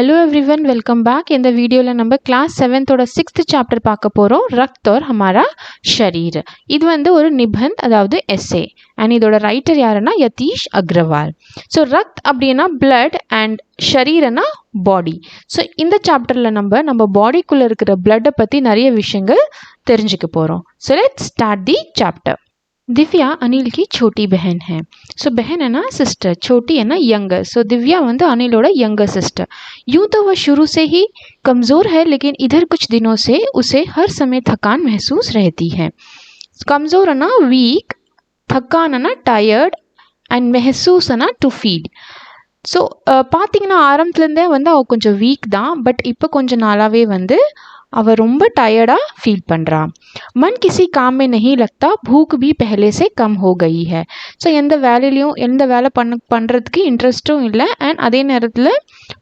Hello everyone, welcome back. இந்த வீடியோவில் நம்ம கிளாஸ் 7th 6th சாப்டர் பார்க்க போகிறோம், ரक्त और हमारा शरीर। இது வந்து ஒரு நிபந்த், அதாவது எஸ்ஏ, அண்ட் இதோட ரைட்டர் யாருன்னா யதீஷ் அக்ரவால்। ஸோ ரக்த் அப்படின்னா பிளட் அண்ட் ஷரீரனா பாடி। ஸோ இந்த சாப்டரில் நம்ம பாடிக்குள்ளே இருக்கிற பிளட்டை பற்றி நிறைய விஷயங்கள் தெரிஞ்சுக்க போகிறோம்। So let's start the chapter. Divya Anil की छोटी बहन है। सो बहन है ना सिस्टर, छोटी है ना यंगर। सो दिव्या वंदु अनिलोட यंगर सिस्टर। यूं तो वह शुरू से ही कमज़ोर है, लेकिन इधर कुछ दिनों से उसे हर समय थकान महसूस रहती है। कमज़ोर है ना वीक, थकान है ना टायर्ड, एंड महसूस है ना टू फील। ஸோ பார்த்தீங்கன்னா ஆரம்பத்துலேருந்தே வந்து அவள் கொஞ்சம் வீக் தான், பட் இப்போ கொஞ்சம் நாளாகவே வந்து அவள் ரொம்ப டயர்டாக ஃபீல் பண்ணுறா। मन किसी काम में नहीं लगता, भूख भी पहले से कम हो गई है। ஸோ எந்த வேலை பண்ணுறதுக்கு இன்ட்ரெஸ்ட்டும் இல்லை, அண்ட் அதே நேரத்தில்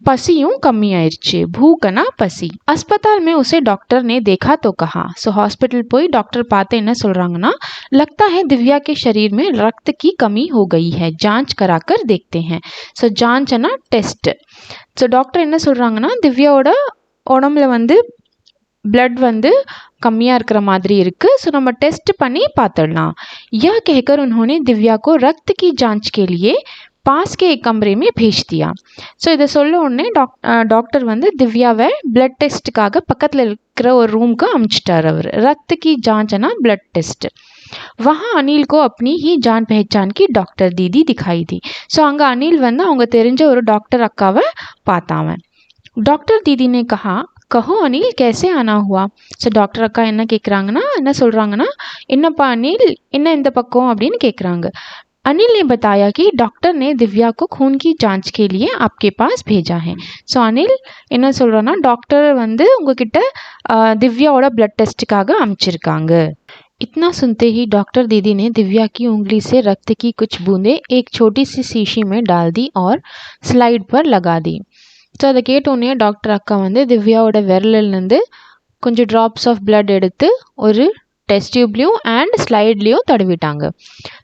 பசியும் கம்மியாயிருச்சு। भूखना பசி। अस्पताल में उसे डॉक्टर ने देखा तो कहा। ஸோ ஹாஸ்பிட்டல் போய் டாக்டர் பார்த்து என்ன சொல்கிறாங்கன்னா, लगता है दिव्या के शरीर में रक्त की कमी हो गई है, जांच कराकर देखते हैं। ஸோ जांचना டெஸ்ட்। ஸோ டாக்டர் என்ன சொல்கிறாங்கன்னா, திவ்யாவோட உடம்புல வந்து ब्लड வந்து कमियाँ இருக்கிற மாதிரி இருக்குது, ஸோ நம்ம டெஸ்ட் பண்ணி பார்த்துடலாம்। यह कहकर उन्होंने दिव्या को रक्त की जांच के लिए पास के एक कमरे में भेज दिया। ஸோ இதை சொல்ல உடனே டாக்டர் வந்து திவ்யாவை பிளட் டெஸ்ட்டுக்காக பக்கத்தில் இருக்கிற ஒரு ரூமுக்கு அனுப்பிச்சிட்டார் அவர்। रक्त की जांचना ब्लड टेस्ट। वहाँ अनिल को अपनी ही जान पहचान की डॉक्टर दीदी दिखाई दी। ஸோ அங்கே அனில் வந்து அவங்க தெரிஞ்ச ஒரு டாக்டர் அக்காவை பார்த்தாவன்। डॉक्टर दीदी ने कहा, कहो अनिल कैसे आना हुआ। ஸோ டாக்டர் அக்கா என்ன கேட்குறாங்கன்னா, என்ன சொல்கிறாங்கன்னா, என்னப்பா अनिल என்ன இந்த பக்கம் அப்படின்னு கேட்குறாங்க। अनिल ने बताया कि डॉक्टर ने दिव्या को खून की जांच के लिए आपके पास भेजा है। ஸோ अनिल என்ன சொல்கிறான்னா, டாக்டர் வந்து உங்ககிட்ட திவ்யாவோட ब्लड टेस्टக்காக அனுப்பிச்சிருக்காங்க। इतना सुनते ही डॉक्टर दीदी ने दिव्या की उंगली से रक्त की कुछ बूंदें एक छोटी सी शीशी में डाल दी और स्लाइड पर लगा दी। ஸோ அதை கேட்டோடனே டாக்டர் அக்கா வந்து திவ்யாவோட விரலிலேருந்து கொஞ்சம் ட்ராப்ஸ் ஆஃப் பிளட் எடுத்து ஒரு टेस्ट ट्यूबलियों एंड स्लाइडलियों तड़विटांग।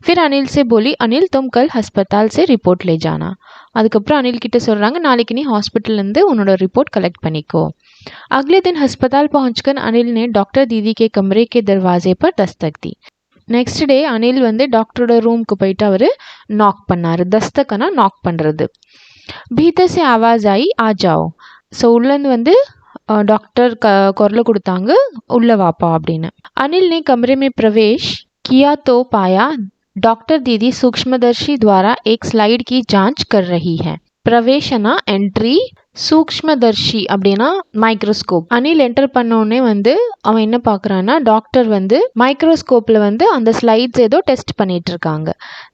फिर अनिल से बोली, अनिल तुम कल अस्पताल से रिपोर्ट ले जाना। அதுக்கப்புறம் अनिल கிட்ட சொல்கிறாங்க, நாளைக்கு நீ ஹாஸ்பிட்டல்லேருந்து உன்னோட रिपोर्ट कलेक्ट பண்ணிக்கோ। अगले दिन अस्पताल पहुंचकर अनिल ने डॉक्टर दीदी के कमरे के दरवाजे पर दस्तक दी। நெக்ஸ்ட் டே அனில் வந்து டாக்டரோட ரூமுக்கு போயிட்டு அவர் நாக் பண்ணார்। தஸ்தக்கனா நாக் பண்ணுறது। भीतर से आवाज़ आई, आ जाओ। ஸோ உள்ளேருந்து வந்து डॉक्टर कुरल கொடுத்தாங்க, உள்ள வாப்பா அப்படின்னு। अनिल ने कमरे में प्रवेश किया तो पाया डॉक्टर दीदी सूक्ष्मदर्शी द्वारा एक स्लाइड की जांच कर रही है। प्रवेशना एंट्री, सूक्ष्मदर्शी அப்படின்னா மைக்ரோஸ்கோப்। அனில் என்டர் பண்ணோடனே வந்து அவன் என்ன பார்க்குறான்னா, டாக்டர் வந்து மைக்ரோஸ்கோப்பில் வந்து அந்த ஸ்லைட்ஸ் ஏதோ டெஸ்ட் பண்ணிட்டு இருக்காங்க।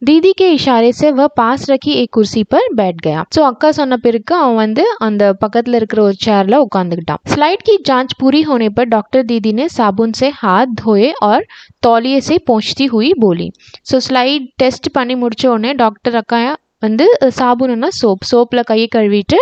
दीदी के इशारे से वह पास रखी एक कुर्सी पर बैठ गया। ஸோ அக்கா சொன்ன பிறகு அவன் வந்து அந்த பக்கத்தில் இருக்கிற ஒரு சேர்ல உட்காந்துக்கிட்டான்। स्लाइड की जांच पूरी होने पर डॉक्टर दीदी ने साबुन से हाथ धोए और तौलिए से पोंछती हुई बोली। ஸோ ஸ்லைட் டெஸ்ட் பண்ணி முடிச்ச உடனே டாக்டர் அக்கா வந்து சாபுன்னா சோப்பில் கையை கழுவிட்டு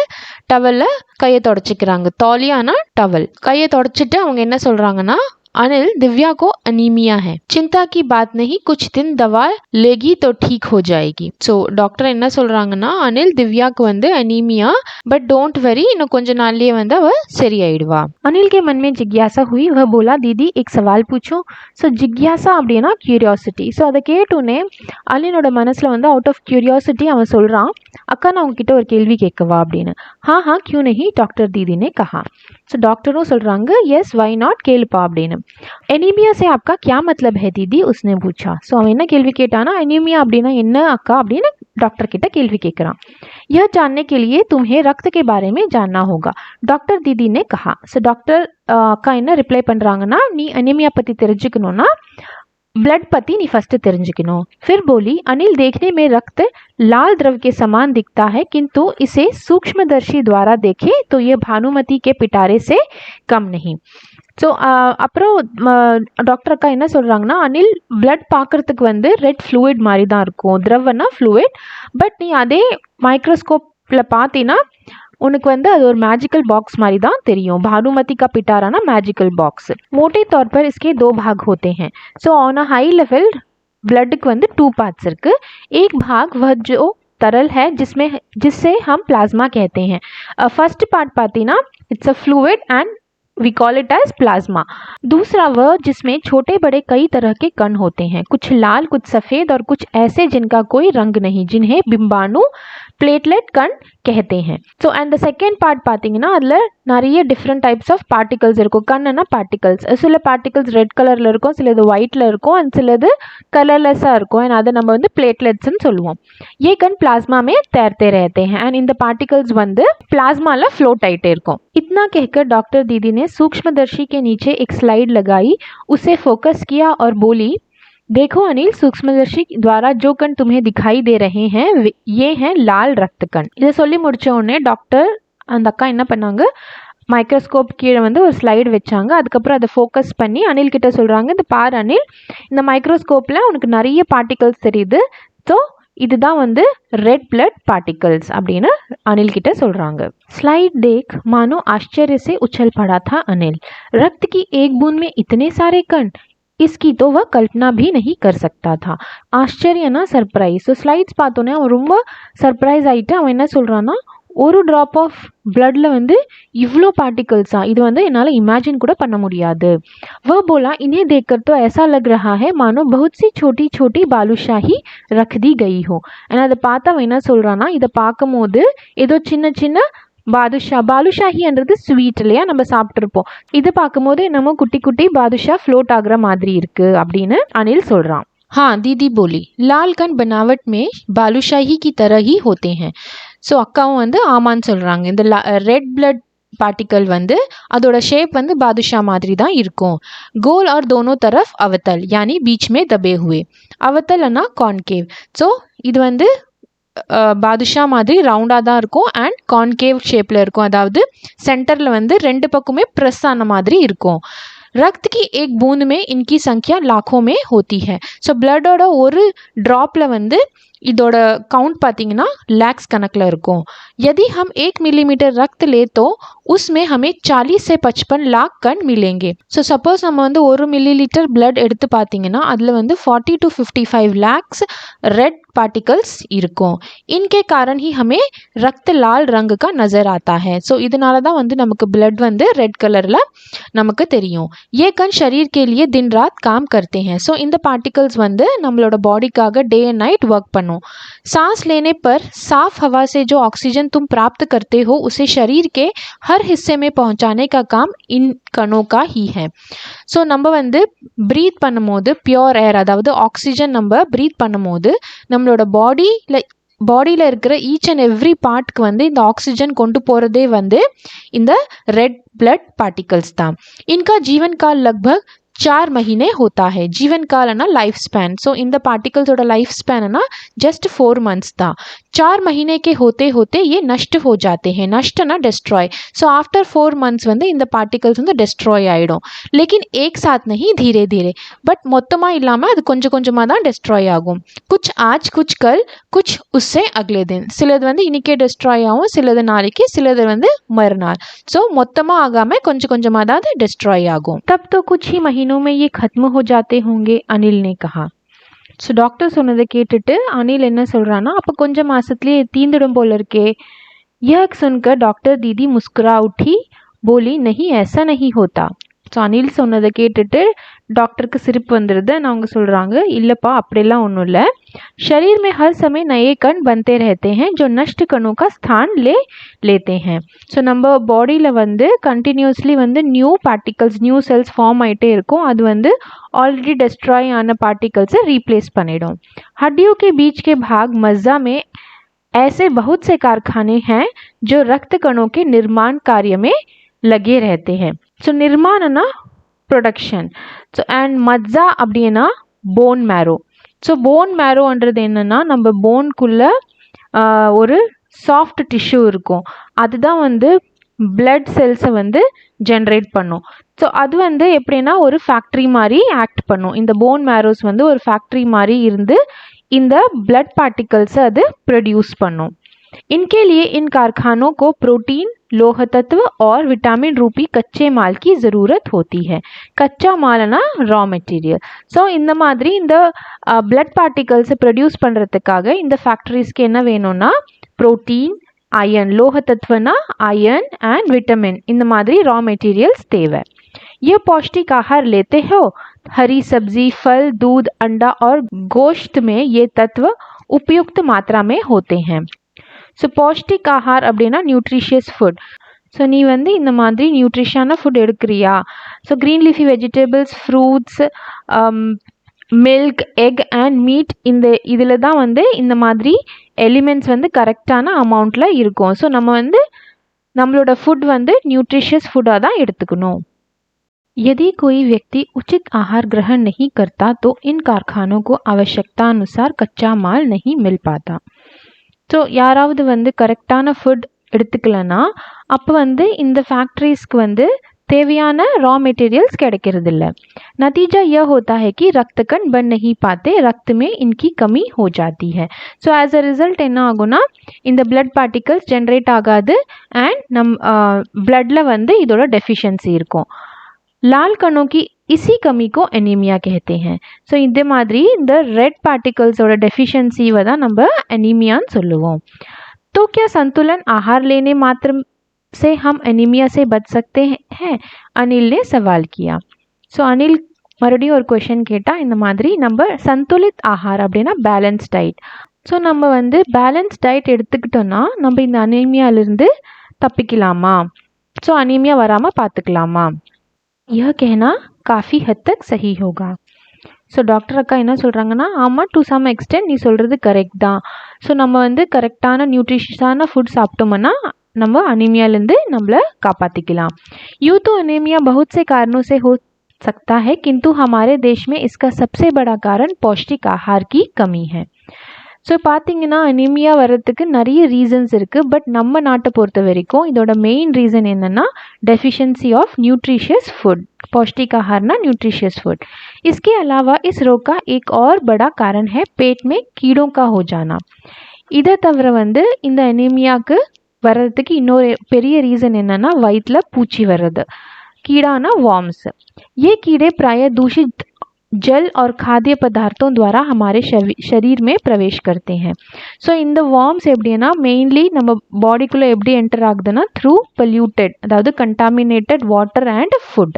டவலில் கையை தொடச்சிக்கிறாங்க। தோலியானா டவல்। கையை தொடச்சிட்டு அவங்க என்ன சொல்கிறாங்கன்னா, अनिल दिव्या को अनीमिया है, चिंता की बात नहीं, कुछ दिन दवा लेगी तो ठीक हो जाएगी। ஸோ டாக்டர் என்ன சொல்கிறாங்கன்னா, अनिल दिव्याக்கு வந்து अनीमिया, बट डोंट वरी, இன்னும் கொஞ்ச நாள்லயே வந்து அவ சரியாயிடுவா। अनिल के मन में जिज्ञासा हुई, वह बोला, दीदी एक सवाल पूछूं। ஸோ जिज्ञासा அப்படின்னா क्यूरियोसिटी। ஸோ அதை கேட்டோன்னே அனிலோட மனசில் வந்து அவுட் ஆஃப் क्यूरियोसिटी அவன் சொல்கிறான், अक्का நான் உங்ககிட்ட ஒரு கேள்வி கேட்கவா அப்படின்னு। हाँ हाँ क्यों नहीं, डॉक्टर दीदी ने कहा। ஸோ டாக்டரும் சொல்கிறாங்க, எஸ் வை நாட், கேளுப்பா அப்படின்னு। एनीमिया से आपका क्या मतलब है दीदी, उसने पूछा। ஸோ அவன் என்ன கேள்வி கேட்டானா, एनीमिया அப்படின்னா என்ன அக்கா அப்படின்னு டாக்டர் கிட்ட கேள்வி கேட்குறான்। यह जानने के लिए तुम्हें रक्त के बारे में जानना होगा, डॉक्टर दीदी ने कहा। ஸோ டாக்டர் அக்கா என்ன ரிப்ளை பண்ணுறாங்கன்னா, நீ अनीमिया பற்றி தெரிஞ்சுக்கணுன்னா ब्लड पति नहीं फर्स्ट தெரிஞ்சுக்கணும்। फिर बोली, अनिल देखने में रक्त लाल द्रव के समान दिखता है, किंतु इसे सूक्ष्मदर्शी द्वारा देखें तो ये भानुमति के पिटारे से कम नहीं। ஸோ அப்புறம் டாக்டர் அக்கா என்ன சொல்கிறாங்கன்னா, அனில் பிளட் பார்க்குறதுக்கு வந்து ரெட் ஃப்ளூயிட் மாதிரி தான் இருக்கும், திரவன்னா ஃப்ளூயிட், பட் நீ அதே மைக்ரோஸ்கோப்பில் பார்த்தீங்கன்னா उनको வந்து அது ஒரு मैजिकल बॉक्स मारी தான் தெரியும்। भानुमति का पिटारा ना मैजिकल बॉक्स। मोटे तौर पर इसके दो भाग होते हैं। So on a high level blood को வந்து 2 पार्ट्स இருக்கு। एक भाग वह जो तरल है जिससे हम प्लाज्मा कहते हैं। फर्स्ट पार्ट पातीना it's a fluid and we call it as plasma. दूसरा वह जिसमें छोटे बड़े कई तरह के कण होते हैं, कुछ लाल, कुछ सफ़ेद और कुछ ऐसे जिनका कोई रंग नहीं, जिन्हें बिंबाणु प्लेटलेट कण कहते हैं। So and the second part பார்த்தீங்கன்னா அதில் நிறைய டிஃப்ரெண்ட் டைப்ஸ் ஆஃப் பார்ட்டிகல்ஸ் இருக்கும். கண்ணுன்னா பார்ட்டிகல்ஸ், சில பார்ட்டிகல்ஸ் ரெட் கலரில் இருக்கும், சிலது ஒயிட்டில் இருக்கும் அண்ட் சிலது கலர்லெஸ்ஸாக இருக்கும் அண்ட் அதை நம்ம வந்து प्लेटलेट्सன்னு சொல்லுவோம். ये कण प्लाज्मा में तैरते रहते हैं एंड இந்த பார்ட்டிகल्स வந்து प्लाज्माல फ्लोट ஆயிட்டே இருக்கும். इतना कहकर डॉक्टर दीदी ने सूक्ष्मदर्शी के नीचे एक स्लाइड लगाई, उसे फोकस किया और बोली, देखो अनिल, सूक्ष्मदर्शी द्वारा जो कण तुम्हें दिखाई दे रहे हैं ये हैं लाल रक्त कण. இதை சொல்லி முடிச்ச உடனே டாக்டர் அந்த அக்கா என்ன பண்ணாங்க, மைக்ரோஸ்கோப் கீழே வந்து ஒரு ஸ்லைடு வச்சாங்க. அதுக்கப்புறம் அதை ஃபோக்கஸ் பண்ணி அனில் கிட்ட சொல்கிறாங்க, இந்த பார் அனில், இந்த மைக்ரோஸ்கோப்பில் உனக்கு நிறைய பார்ட்டிகல்ஸ் தெரியுது, ஸோ இதுதான் வந்து रेड ब्लड पार्टिकल्स அப்படின்னு अनिल கிட்ட சொல்றாங்க. स्लाइड देख मानो आश्चर्य से उछल पड़ा था अनिल. रक्त की एक बूंद में इतने सारे कण, इसकी तो वह कल्पना भी नहीं कर सकता था. ஆச்சரியனா சர்ப்ரைஸ். ஸோ ஸ்லைட்ஸ் பார்த்தோன்னே அவன் ரொம்ப சர்ப்ரைஸ் ஆகிட்டு அவன் என்ன சொல்கிறான்னா, ஒரு ட்ராப் ஆஃப் ब्लडல வந்து இவ்வளோ பார்ட்டிकल्सा, இது வந்து என்னால் इमेजिन கூட பண்ண முடியாது. वह बोला, इन्हें देखकर तो ऐसा लग रहा है मानो बहुत सी छोटी छोटी बालूशाही रख दी गई हो. ஏன்னா அதை பார்த்து அவன் என்ன சொல்கிறான்னா, இதை பார்க்கும் போது ஏதோ சின்ன சின்ன பாலுஷாஹின்றது ஸ்வீட் இல்லையா, நம்ம சாப்பிட்ருப்போம், இதை பார்க்கும்போது நம்ம குட்டி குட்டி பாதுஷா ஃப்ளோட் ஆகுற மாதிரி இருக்கு அப்படின்னு அனில் சொல்கிறான். हाँ दीदी बोली, लाल कण बनावट में बालूशाही की तरह ही होते हैं. ஸோ அக்காவும் வந்து ஆமான்னு சொல்கிறாங்க. இந்த ரெட் பிளட் பார்ட்டிकल வந்து அதோட ஷேப் வந்து பாதுஷா மாதிரி தான் இருக்கும். गोल और दोनों तरफ अवतल यानी बीच में दबे हुए. अवतलனா கான்கேவ். ஸோ இது வந்து பாதுஷா மாதிரி ரவுண்டாக தான் இருக்கும் அண்ட் கான்கேவ் ஷேப்பில் இருக்கும், அதாவது சென்டரில் வந்து ரெண்டு பக்கமே ப்ரெஸ் ஆன மாதிரி இருக்கும். रक्त की एक बूंद में इनकी संख्या लाखों में होती है. ஸோ பிளட்டோட ஒரு ட்ராப்பில் வந்து இதோட கவுண்ட் பார்த்தீங்கன்னா லேக்ஸ் கணக்கில் இருக்கும். यदि हम 1 मिलीमीटर रक्त ले तो उसमें हमें 40 से 55 लाख कण मिलेंगे. ஸோ சப்போஸ் நம்ம வந்து 1 मिलीलीटर பிளட் எடுத்து பார்த்தீங்கன்னா அதில் வந்து 40 to 55 lakhs रेड पार्टिकल्स இருக்கும். इनके कारण ही हमें रक्त लाल रंग का नज़र आता है. ஸோ இதனால தான் வந்து நமக்கு பிளட் வந்து ரெட் கலரில் நமக்கு தெரியும். ये कण शरीर के लिए दिन रात काम करते हैं. ஸோ இந்த பார்ட்டிகल्स வந்து நம்மளோட பாடிக்காக டே அண்ட் நைட் ஒர்க் பண்ணும். सांस लेने पर साफ हवा से जो ऑक्सीजन तुम प्राप्त करते हो उसे शरीर के हर हिस्से में पहुंचाने का काम इन कणों का ही है. ஸோ நம்ம வந்து ப்ரீத் பண்ணும்போது பியோர் ஏர், அதாவது ஆக்சிஜன் நம்ம ப்ரீத் பண்ணும்போது நம்மளோட பாடியில் இருக்கிற ஈச் அண்ட் எவ்ரி பார்ட்க்கு வந்து இந்த ஆக்சிஜன் கொண்டு போகிறதே வந்து இந்த ரெட் ब्लड पार्टिकल्स था. इनका जीवन काल लगभग 4 महीने होता है. जीवन काल है ना life span. So in the particles life span है ना जस्ट 4 months था. 4 महीने के होते होते ये नष्ट हो जाते हैं. नष्ट ना डिस्ट्रॉय. सो आफ्टर 4 months வந்து இந்த பார்ட்டிகல்ஸ் வந்து டிஸ்ட்ராய் ஆகிடும். लेकिन एक साथ नहीं, धीरे धीरे. பட் மொத்தமாக இல்லாமல் அது கொஞ்சம் கொஞ்சமாக தான் டிஸ்ட்ராய் ஆகும். कुछ आज कुछ कल कुछ उससे अगले दिन. சிலது வந்து இன்றைக்கே டிஸ்ட்ராய் ஆகும், சிலது நாளைக்கு, சிலது வந்து மறுநாள். ஸோ மொத்தமாக ஆகாமல் கொஞ்சம் கொஞ்சமாக தான் அது டிஸ்ட்ராய் ஆகும். तब तो कुछ ही महीनों में ये खत्म हो जाते होंगे, अनिल ने कहा. ஸோ டாக்டர் சொன்னதை கேட்டுட்டு அனில் என்ன சொல்கிறான்னா, அப்போ கொஞ்சம் மாதத்துலேயே தீந்துடும் போல இருக்கே. यह सुनकर डॉक्टर दीदी मुस्कुरा उठी, बोली, नहीं ऐसा नहीं होता. ஸோ அனில் சொன்னதை கேட்டுட்டு டாக்டருக்கு சிரிப்பு வந்துடுது. அவங்க சொல்கிறாங்க, இல்லைப்பா அப்படிலாம் ஒன்றும் இல்லை. शरीर में हर समय नए कण बनते रहते हैं जो नष्ट कणों का स्थान लेते हैं. ஸோ நம்ம பாடியில் வந்து கண்டினியூஸ்லி வந்து new particles, new cells form ஆகிட்டே இருக்கும். அது வந்து ऑलरेडी डिस्ट्रॉय आना पार्टिकल से रिप्लेस பண்ணிடும். हड्डियों के बीच के भाग मज्जा में ऐसे बहुत से कारखाने हैं जो रक्त कणों के निर्माण कार्य में लगे रहते हैं. ஸோ நிர்மாணனா ப்ரொடக்ஷன். ஸோ அண்ட் மஜ்ஜா அப்படின்னா போன் மேரோ. ஸோ போன் மேரோன்றது என்னென்னா, நம்ம போன்குள்ளே ஒரு சாஃப்ட் டிஷ்யூ இருக்கும், அதுதான் வந்து பிளட் செல்ஸை வந்து ஜென்ரேட் பண்ணும். ஸோ அது வந்து எப்படின்னா ஒரு ஃபேக்ட்ரி மாதிரி ஆக்ட் பண்ணும். இந்த போன் மேரோஸ் வந்து ஒரு ஃபேக்ட்ரி மாதிரி இருந்து இந்த பிளட் பார்ட்டிகல்ஸை அது ப்ரொடியூஸ் பண்ணும். इनके लिए इन कारखानों को प्रोटीन लोह तत्व और विटामिन रूपी कच्चे माल की ज़रूरत होती है. கச்சா மால்னா ரா மெட்டீரியல். ஸோ இந்த மாதிரி இந்த பிளட் பார்ட்டிகல்ஸை ப்ரொடியூஸ் பண்ணுறதுக்காக இந்த ஃபேக்ட்ரிஸ்க்கு என்ன வேணும்னா protein, iron, Loga தத்துவனா iron and vitamin இந்த மாதிரி रॉ मटेरियल्स தேவை. ये पौष्टिक आहार लेते हो? हरी सब्जी, फल, दूध, अंडा और गोश्त में ये तत्व उपयुक्त मात्रा में होते हैं. ஸோ पौष्टिक आहार அப்படின்னா நியூட்ரிஷியஸ் ஃபுட். ஸோ நீ வந்து இந்த மாதிரி நியூட்ரிஷியஸான ஃபுட் எடுக்கிறியா? So green leafy vegetables, fruits, milk, egg and meat இதில் தான் வந்து இந்த மாதிரி எலிமெண்ட்ஸ் வந்து கரெக்டான அமௌண்ட்டில் இருக்கும். ஸோ நம்ம வந்து நம்மளோட ஃபுட் வந்து நியூட்ரிஷியஸ் ஃபுட்டாக தான் எடுத்துக்கணும். यदि कोई व्यक्ति उचित आहार ग्रहण नहीं करता तो इन कारखानों को आवश्यकता अनुसार कच्चा माल नहीं मिल पाता. ஸோ யாராவது வந்து கரெக்டான ஃபுட் எடுத்துக்கலன்னா அப்போ வந்து இந்த फैक्ट्रीज़ வந்து தேவையான रॉ मटेरियल्स கிடைக்கிறது இல்லை. नतीजा यह होता है कि रक्त कण बन नहीं पाते, रक्त में इनकी कमी हो जाती है. ஸோ ஆஸ் அ ரிசல்ட் என்ன ஆகும்னா இந்த பிளட் பார்ட்டிகல்ஸ் ஜென்ரேட் ஆகாது அண்ட் பிளட்ல வந்து இதோட டெஃபிஷியன்சி இருக்கும். लाल कणों की इसी कमी को एनीमिया कहते हैं. ஸோ இந்த மாதிரி இந்த ரெட் பார்ட்டிகல்ஸோட டெஃபிஷியன்சிவை தான் நம்ம एनीमियाன்னு சொல்லுவோம். तो क्या संतुलन आहार लेने मात्र से हम एनीमिया से बच सकते हैं? अनिल ने सवाल किया. ஸோ அனில் மறுபடியும் ஒரு क्वेश्चन கேட்டால் இந்த மாதிரி நம்ம சந்துலித் ஆகார் அப்படின்னா பேலன்ஸ் டயட். ஸோ நம்ம வந்து பேலன்ஸ் டயட் எடுத்துக்கிட்டோன்னா நம்ம இந்த அனீமியாவிலிருந்து தப்பிக்கலாமா? ஸோ அனீமியா வராமல் பார்த்துக்கலாமா? यह कहना काफ़ी हद तक सही होगा. ஸோ டாக்டர் அக்கா என்ன சொல்கிறாங்கன்னா ஆமாம் டு சம் எக்ஸ்டென்ட் நீ சொல்கிறது கரெக்ட் தான். ஸோ நம்ம வந்து கரெக்டான நியூட்ரிஷியஸான ஃபுட் சாப்பிட்டோம்னா நம்ம अनीमियाலேருந்து நம்மளை காப்பாற்றிக்கலாம். यूँ तो अनीमिया बहुत से कारणों से हो सकता है किंतु हमारे देश में इसका सबसे बड़ा कारण पौष्टिक आहार की कमी है. ஸோ பார்த்தீங்கன்னா அனீமியா வர்றதுக்கு நிறைய ரீசன்ஸ் இருக்குது. பட் நம்ம நாட்டை பொறுத்த வரைக்கும் இதோட மெயின் ரீசன் என்னென்னா डेफिशिएंसी ऑफ न्यूट्रिशियस फूड. पौष्टिक आहार ना न्यूट्रिशियस फूड. इसके अलावा इस रोग का एक और बड़ा कारण है पेट में कीड़ों का हो जाना. இதை தவிர வந்து இந்த அனீமியாவுக்கு வர்றதுக்கு இன்னொரு பெரிய ரீசன் என்னென்னா வயிற்றில் பூச்சி வர்றது. कीड़ाना वॉर्म्स. ये कीड़े प्रायः दूषित जल और खाद्य पदार्थों द्वारा हमारे शरीर में प्रवेश करते हैं. ஸோ இந்த வார்ம்ஸ் எப்படின்னா மெயின்லி நம்ம பாடிக்குள்ளே எப்படி என்டர் ஆகுதுன்னா த்ரூ பொல்யூட்டட் அதாவது कंटामिनेटेड वाटर एंड फूड.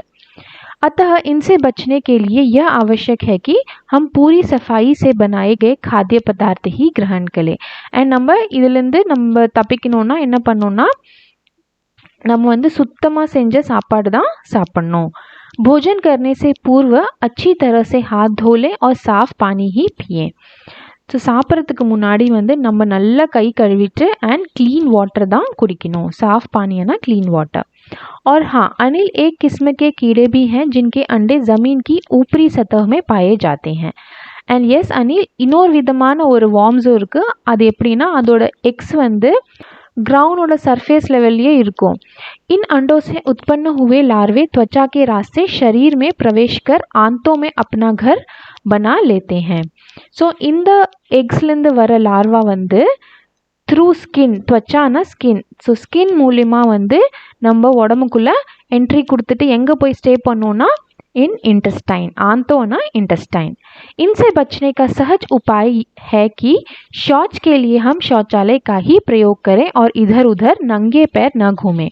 अतः इनसे बचने के लिए यह आवश्यक है कि हम पूरी सफाई से बनाए गए खाद्य पदार्थ ही ग्रहण करें. அண்ட் நம்ம இதுலேருந்து நம்ம தப்பிக்கணும்னா என்ன பண்ணணும்னா நம்ம வந்து சுத்தமாக செஞ்ச சாப்பாடு தான் சாப்பிட்ணும். भोजन करने से पूर्व अच्छी तरह से हाथ धो लें और साफ़ पानी ही पिएं. ஸோ சாப்பிட்றதுக்கு முன்னாடி வந்து நம்ம நல்லா கை கழுவிட்டு அண்ட் क्लीन वाटर தான் कुடிக்கணும். साफ पानी है ना क्लीन वाटर. और हाँ अनिल एक किस्म के कीड़े भी हैं जिनके अंडे ज़मीन की ऊपरी सतह में पाए जाते हैं. அண்ட் எஸ் அனில் இன்னொரு விதமான ஒரு வார்ம்ஸும் இருக்குது. அது எப்படின்னா அதோட எக்ஸ் வந்து ग्राउंड सरफेस लेवल இருக்கும். इन अंडों से उत्पन्न हुए लार्वे त्वचा के रास्ते शरीर में प्रवेश कर आंतों में अपना घर बना लेते हैं. ஸோ இந்த எக்ஸ்லேருந்து வர லார்வா வந்து த்ரூ ஸ்கின், त्वचाना ஸ்கின், ஸோ ஸ்கின் மூலிமா வந்து நம்ம உடம்புக்குள்ளே என்ட்ரி கொடுத்துட்டு எங்கே போய் ஸ்டே பண்ணோன்னா इन इंटेस्टाइन. आंतों इंटेस्टाइन. इनसे बचने का सहज उपाय है कि शौच के लिए हम शौचालय का ही प्रयोग करें और इधर उधर नंगे पैर न घूमें.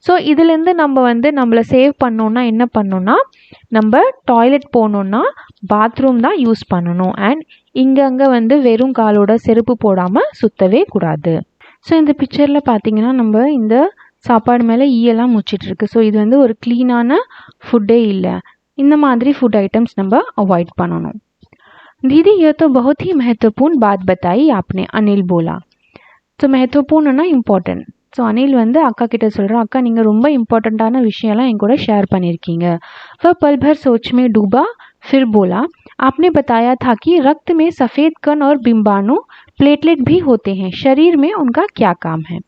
ஸோ இதுலேருந்து நம்ம வந்து நம்மளை சேவ் பண்ணோன்னா என்ன பண்ணோன்னா நம்ம டாய்லெட் போகணுன்னா பாத்ரூம் தான் யூஸ் பண்ணணும். அண்ட் இங்கங்கே வந்து வெறும் காலோட செருப்பு போடாமல் சுற்றவே கூடாது. ஸோ இந்த பிக்சரில் பார்த்தீங்கன்னா நம்ம இந்த சாப்பாடு மேலே ஈயெல்லாம் முச்சிட்ருக்கு. ஸோ இது வந்து ஒரு க்ளீனான ஃபுட்டே இல்லை. இந்த மாதிரி ஃபுட் ஐட்டம்ஸ் நம்ம अवॉइड பண்ணணும். दीदी यह तो बहुत ही महत्वपूर्ण बात बताई आपने, अनिल बोला. ஸோ महत्वपूर्णனா इम्पॉर्टेंट. ஸோ அனில் வந்து அக்கா கிட்ட சொல்கிறோம், अक्का நீங்கள் ரொம்ப இம்பார்ட்டண்ட்டான விஷயம்லாம் என் கூட ஷேர் பண்ணியிருக்கீங்க. वह पल भर सोच में डूबा फिर बोला, आपने बताया था कि रक्त में सफ़ेद कण और बिंबाणु प्लेटलेट भी होते हैं, शरीर में उनका क्या काम है?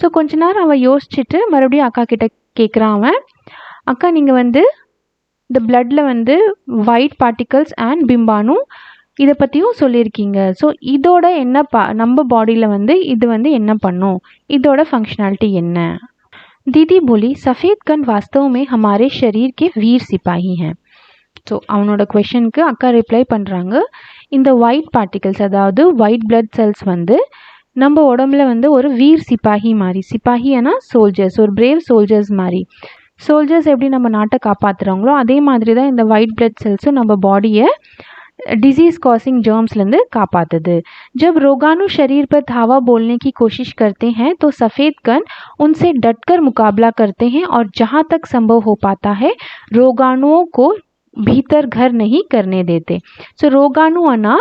ஸோ கொஞ்ச நேரம் அவன் யோசிச்சுட்டு மறுபடியும் அக்கா கிட்ட கேட்குறான் அவன், அக்கா நீங்கள் வந்து இந்த பிளட்டில் வந்து ஒயிட் பார்ட்டிகல்ஸ் அண்ட் பிம்பாணு இதை பற்றியும் சொல்லியிருக்கீங்க. ஸோ இதோட என்ன நம்ம பாடியில் வந்து இது வந்து என்ன பண்ணும், இதோட ஃபங்க்ஷனாலிட்டி என்ன? दीदी बोली सफ़ेद कण वास्तव में हमारे शरीर के वीर सिपाही हैं. ஸோ அவனோட கொஷனுக்கு அக்கா ரிப்ளை பண்ணுறாங்க. இந்த ஒயிட் பார்ட்டிகல்ஸ் அதாவது ஒயிட் பிளட் செல்ஸ் வந்து நம்ம உடம்புல வந்து ஒரு வீர் சிப்பாகி மாதிரி, சிப்பாகினா சோல்ஜர்ஸ், ஒரு பிரேவ் சோல்ஜர்ஸ் மாதிரி. சோல்ஜர்ஸ் எப்படி நம்ம நாட்டை காப்பாற்றுறாங்களோ அதே மாதிரி தான் இந்த ஒயிட் பிளட் செல்ஸும் நம்ம பாடியை डिजीज़ कॉजिंग जर्म्स लेंदे कापातदे. जब रोगाणु शरीर पर धावा बोलने की कोशिश करते हैं तो सफ़ेद कण उनसे डटकर मुकाबला करते हैं और जहाँ तक संभव हो पाता है रोगाणुओं को भीतर घर नहीं करने देते. So रोगाणु आना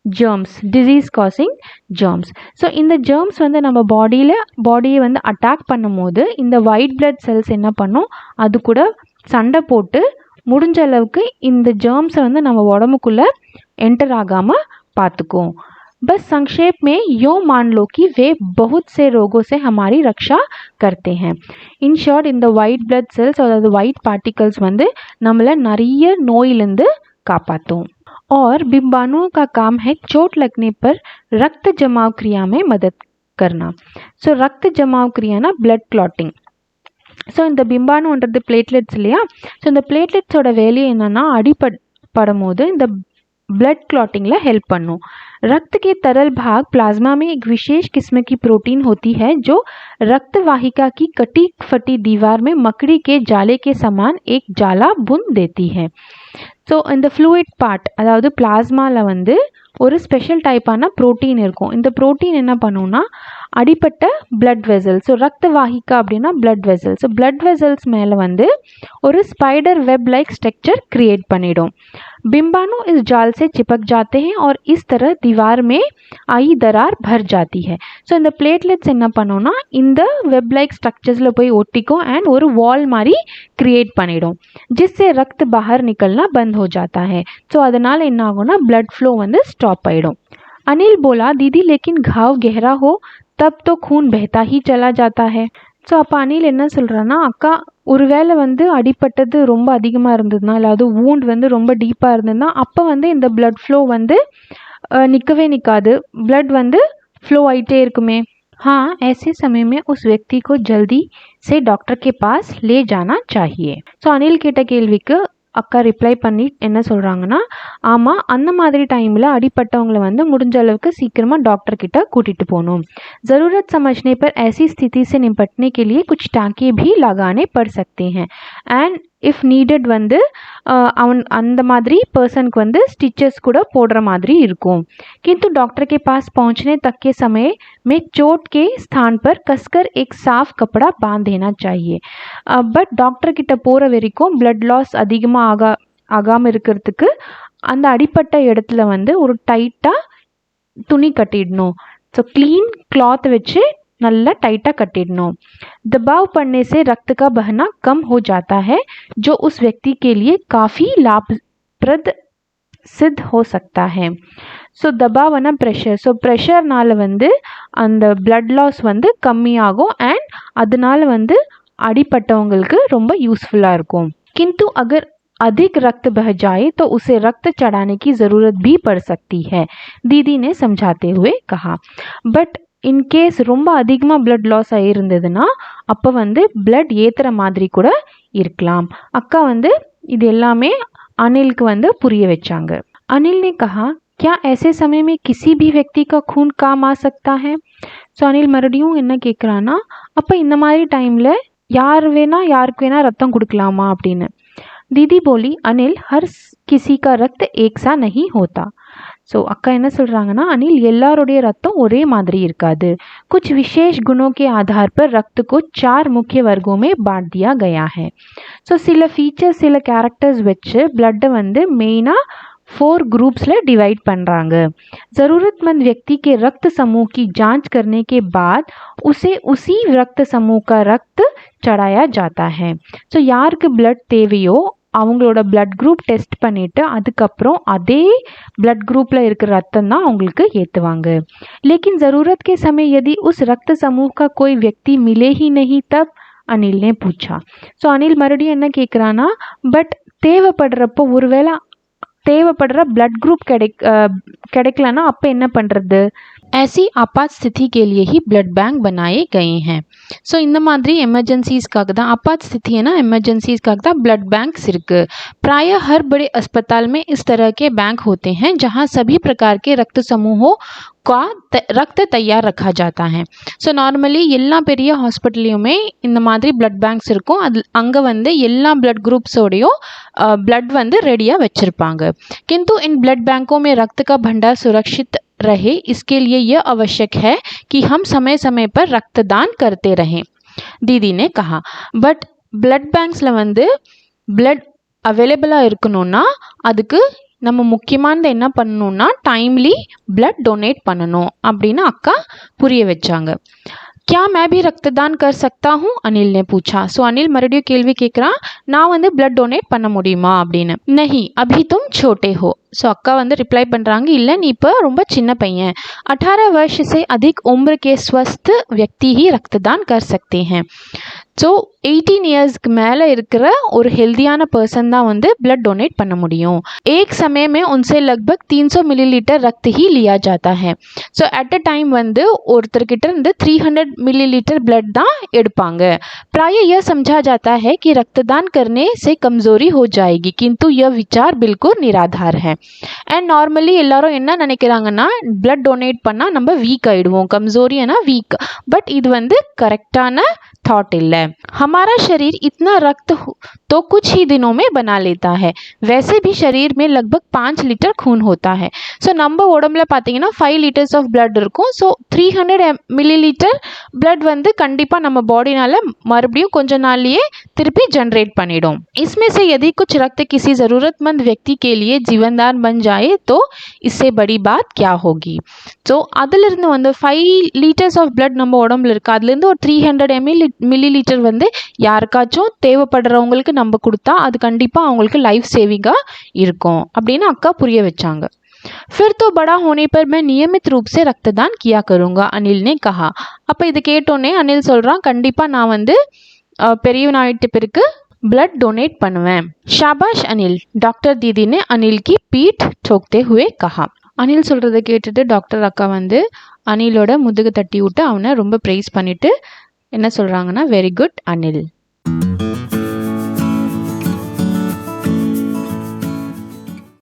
germs, disease causing germs. So இந்த germs வந்து நம்ம பாடியை வந்து அட்டாக் பண்ணும்போது இந்த ஒயிட் பிளட் செல்ஸ் என்ன பண்ணும், அது கூட சண்டை போட்டு முடிஞ்ச அளவுக்கு இந்த germஸை வந்து நம்ம உடம்புக்குள்ளே एंटर आगामा पातको. बस संक्षेप में यूँ मान लो कि वे बहुत से रोगों से हमारी रक्षा करते हैं. इन शॉर्ट இந்த ஒயிட் பிளட் செல்ஸ் அதாவது ஒயிட் பார்ட்டிகल्स வந்து நம்மளை நிறைய நோயிலிருந்து காப்பாற்றும். और बिंबाणुओं का काम है चोट लगने पर रक्त जमाव क्रिया में मदद करना. ஸோ ரத்த ஜமாவ் கிரியானா பிளட் கிளாட்டிங். ஸோ இந்த பிம்பாணுன்றது பிளேட்லெட்ஸ் இல்லையா. ஸோ இந்த பிளேட்லெட்ஸோட வேலையை என்னென்னா அடிப்படும் போது இந்த ब्लड क्लॉटिंग ला हेल्प पन्नू. रक्त के तरल भाग प्लाज्मा में एक विशेष किस्म की प्रोटीन होती है जो रक्त वाहिका की कटी फटी दीवार में मकड़ी के जाले के समान एक जाला बुन देती है. ஸோ இந்த ஃப்ளூயிட் பார்ட் அதாவது பிளாஸ்மாவில் வந்து ஒரு ஸ்பெஷல் டைப்பான ப்ரோட்டீன் இருக்கும். இந்த ப்ரோட்டீன் என்ன பண்ணுன்னா அடிப்பட்ட பிளட் வெசல்ஸ், ஸோ ரத்த வாகிக்கா அப்படின்னா blood vessels, so blood vessels மேலே வந்து ஒரு spider web like structure create பண்ணிடும். बिंबाणु इस जाल से चिपक जाते हैं और इस तरह दीवार में आई दरार भर जाती है. ஸோ இந்த பிளேட்லெட்ஸ் என்ன பண்ணுன்னா இந்த வெப் லைக் ஸ்ட்ரக்சர்ஸில் போய் ஒட்டிக்கும் அண்ட் ஒரு வால் மாதிரி क्रिएट பண்ணிடும். जिससे रक्त बाहर निकलना बंद हो जाता है. ஸோ அதனால் என்ன ஆகும்னா ब्लड फ्लो வந்து स्टॉप ஆகிடும். अनिल बोला दीदी लेकिन घाव गहरा हो तब तो खून बहता ही चला जाता है. ஸோ அப்போ அனில் என்ன சொல்கிறான்னா, அக்கா ஒருவேளை வந்து அடிப்பட்டது ரொம்ப அதிகமாக இருந்ததுன்னா இல்லாது வூண்ட் வந்து ரொம்ப டீப்பாக இருந்ததுன்னா அப்போ வந்து இந்த பிளட் ஃப்ளோ வந்து நிற்கவே நிற்காது, பிளட் வந்து ஃப்ளோ ஆகிட்டே இருக்குமே. हाँ ऐसे समय में उस व्यक्ति को जल्दी से डॉक्टर के पास ले जाना चाहिए. ஸோ அனில் கேட்ட கேள்விக்கு அக்கா ரிப்ளை பண்ணி என்ன சொல்கிறாங்கன்னா, ஆமாம் அந்த மாதிரி டைமில் அடிப்பட்டவங்களை வந்து முடிஞ்ச அளவுக்கு சீக்கிரமாக டாக்டர் கிட்ட கூட்டிகிட்டு போகணும். ज़रूरत समझने पर ऐसी स्थिति से निपटने के लिए कुछ टाँके भी लगाने पड़ सकते हैं एंड इफ़ नीडेड வந்து அவன் அந்த மாதிரி पर्सन வந்து स्टिचेस கூட போடுற மாதிரி இருக்கும். किंतु डॉक्टर के पास पहुंचने तक के समय में चोट के स्थान पर कसकर एक साफ कपड़ा बांध देना चाहिए. பட் டாக்டர் கிட்ட போகிற வரைக்கும் பிளட் லாஸ் அதிகமாக ஆகாமல் இருக்கிறதுக்கு அந்த அடிப்பட்ட இடத்துல வந்து ஒரு டைட்டாக துணி கட்டிடணும். ஸோ க்ளீன் கிளாத் வச்சு நல்லா டைட்டாக கட்டிடணும். दबाव पड़ने से रक्त का बहना कम हो जाता है जो उस व्यक्ति के लिए काफ़ी लाभप्रद सिद्ध हो सकता है. ஸோ தபாவனா ப்ரெஷர், ஸோ ப்ரெஷர்னால் வந்து அந்த பிளட் லாஸ் வந்து கம்மியாகும் அண்ட் அதனால வந்து அடிப்பட்டவங்களுக்கு ரொம்ப யூஸ்ஃபுல்லாக இருக்கும். किंतु अगर अधिक रक्त बह जाए तो उसे रक्त चढ़ाने की ज़रूरत भी पड़ सकती है, दीदी ने समझाते हुए कहा. बट இன்கேஸ் ரொம்ப அதிகமாக பிளட் லாஸ் ஆகியிருந்ததுன்னா அப்போ வந்து பிளட் ஏற்றுற மாதிரி கூட இருக்கலாம். அக்கா வந்து இது எல்லாமே அனிலுக்கு வந்து புரிய வச்சாங்க. अनिल ने कहा क्या ऐसे समय में किसी भी व्यक्ति का खून काम आ सकता है. ஸோ அனில் மறுபடியும் என்ன கேட்குறான்னா, அப்போ இந்த மாதிரி டைமில் யாருக்கு வேணா ரத்தம் கொடுக்கலாமா அப்படின்னு. दीदी बोली अनिल हर किसी का रक्त एक सा नहीं होता. ஸோ அக்கா என்ன சொல்கிறாங்கன்னா, அனில் எல்லாருடைய ரத்தம் ஒரே மாதிரி இருக்காது. कुछ विशेष गुणों के आधार पर रक्त को 4 मुख्य वर्गों में बांट दिया गया है. ஸோ சில ஃபீச்சர்ஸ் சில கேரக்டர்ஸ் வச்சு பிளட்டை வந்து மெயினாக 4 ग्रुप्सல डिवाइड பண்ணுறாங்க. ज़रूरतमंद व्यक्ति के रक्त समूह की जांच करने के बाद उसे उसी रक्त समूह का रक्त चढ़ाया जाता है. ஸோ யாருக்கு பிளட் தேவையோ அவங்களோட பிளட் குரூப் டெஸ்ட் பண்ணிவிட்டு அதுக்கப்புறம் அதே பிளட் குரூப்பில் இருக்கிற ரத்தம் தான் அவங்களுக்கு ஏற்றுவாங்க. लेकिन ज़रूरत के समय यदि उस रक्त समूह का कोई व्यक्ति मिले ही नहीं तब, अनिल ने पूछा. ஸோ அனில் மறுபடியும் என்ன கேட்குறான்னா, பட் தேவைப்படுறப்போ ஒருவேளை தேவைப்படுற ब्लड ग्रुप கிடைக்கலன்னா அப்போ என்ன பண்ணுறது? ऐसी आपात स्थिति के लिए ही ब्लड बैंक बनाए गए हैं. ஸோ இந்த மாதிரி எமர்ஜென்சிஸ்க்காக தான் आपात स्थिति है ना, एमरजेंसीज़ தான் ब्लड बैंक्स இருக்கு. प्राय हर बड़े अस्पताल में इस तरह के बैंक होते हैं जहां सभी प्रकार के रक्त समूहों का रक्त तैयार रखा जाता है. ஸோ நார்மலி எல்லா பெரிய ஹாஸ்பிட்டல்லையுமே இந்த மாதிரி ब्लड बैंक्स இருக்கும். அது அங்கே வந்து எல்லா ब्लड ग्रुप्सोடையும் ब्लड வந்து ரெடியாக வச்சுருப்பாங்க. किंतु इन ब्लड बैंकों में रक्त का भंडार सुरक्षित रहे, इसके लिए यह आवश्यक है कि हम समय समय पर रक्तदान करते रहें, दीदी ने कहा. बट ब्लड बैंक्ஸில் வந்து ब्लड அவைலபிளாக இருக்கணும்னா அதுக்கு நம்ம முக்கியமானது என்ன பண்ணணும்னா டைம்லி ब्लड डोनेट பண்ணணும் அப்படின்னு அக்கா புரிய வச்சாங்க. क्या मैं भी रक्तदान कर सकता हूँ? अनिल ने पूछा. ஸோ அனில் மறுபடியும் கேள்வி கேட்குறான், நான் வந்து ब्लड डोनेट பண்ண முடியுமா அப்படின்னு. नहीं अभी तुम छोटे हो. ஸோ அக்கா வந்து ரிப்ளை பண்ணுறாங்க, இல்லை நீ இப்போ ரொம்ப சின்ன பையன். 18 वर्ष से अधिक उम्र के स्वस्थ व्यक्ति ही रक्तदान कर सकते हैं. ஸோ 18 இயர்ஸ்க்கு மேலே இருக்கிற ஒரு ஹெல்தியான பர்சன் தான் வந்து ब्लड डोनेट பண்ண முடியும். एक समय में उनसे लगभग 300 मिलीलीटर रक्त ही लिया जाता है. ஸோ அட் அ டைம் வந்து ஒருத்தர்கிட்ட இருந்து 300 मिलीलीटर ब्लड தான் எடுப்பாங்க. प्राय यह समझा जाता है कि रक्तदान करने से कमजोरी हो जाएगी, किंतु यह विचार बिल्कुल निराधार है. அண்ட் நார்மலி எல்லாரும் என்ன நினைக்கிறாங்கன்னா ब्लड डोनेट பண்ணால் நம்ம வீக் ஆகிடுவோம், கம்ஜோரியானா வீக். பட் இது வந்து கரெக்டான थॉट இல்லை. हमारा शरीर इतना रक्त तो कुछ ही दिनों में बना लेता है. वैसे भी शरीर में लगभग 5 लीटर खून होता है. ஸோ நம்ம உடம்புல பார்த்தீங்கன்னா 5 லிட்டர்ஸ் ஆஃப் blood இருக்கும். ஸோ 300 மில்லிலிட்டர் blood வந்து கண்டிப்பாக நம்ம பாடினால மறுபடியும் கொஞ்ச நாள்லயே திருப்பி जनरेट பண்ணிடும். इसमें से यदि कुछ रक्त किसी ज़रूरतमंद व्यक्ति के लिए जीवनदान बन जाए तो इससे बड़ी बात क्या होगी. ஸோ அதிலிருந்து வந்து 5 லிட்டர்ஸ் ஆஃப் blood நம்ம உடம்புல இருக்குது, அதுலேருந்து ஒரு 300 மில்லிலிட்டர் வந்து யாருக்காச்சும் தேவைப்படுறவங்களுக்கு நம்ம கொடுத்தா அது கண்டிப்பாக அவங்களுக்கு லைஃப் சேவிங்காக இருக்கும் அப்படின்னு அக்கா புரிய வச்சாங்க. फिर तो बड़ा होने पर मैं नियमित रूप से रक्तदान किया करूँगा, अनिल ने कहा. அப்போ இது கேட்டோன்னே அனில் சொல்கிறான், கண்டிப்பாக நான் வந்து பெரியவனாயிட்ட பிறகு ब्लड डोनेट பண்ணுவேன். शाबाश अनिल, डॉक्टर दीदी ने अनिल की पीठ ठोकते हुए कहा. அனில் சொல்கிறத கேட்டுட்டு டாக்டர் அக்கா வந்து அனிலோட முதுகு தட்டி விட்டு அவனை ரொம்ப ப்ரைஸ் பண்ணிவிட்டு என்ன சொல்கிறாங்கன்னா, வெரி குட் அனில்.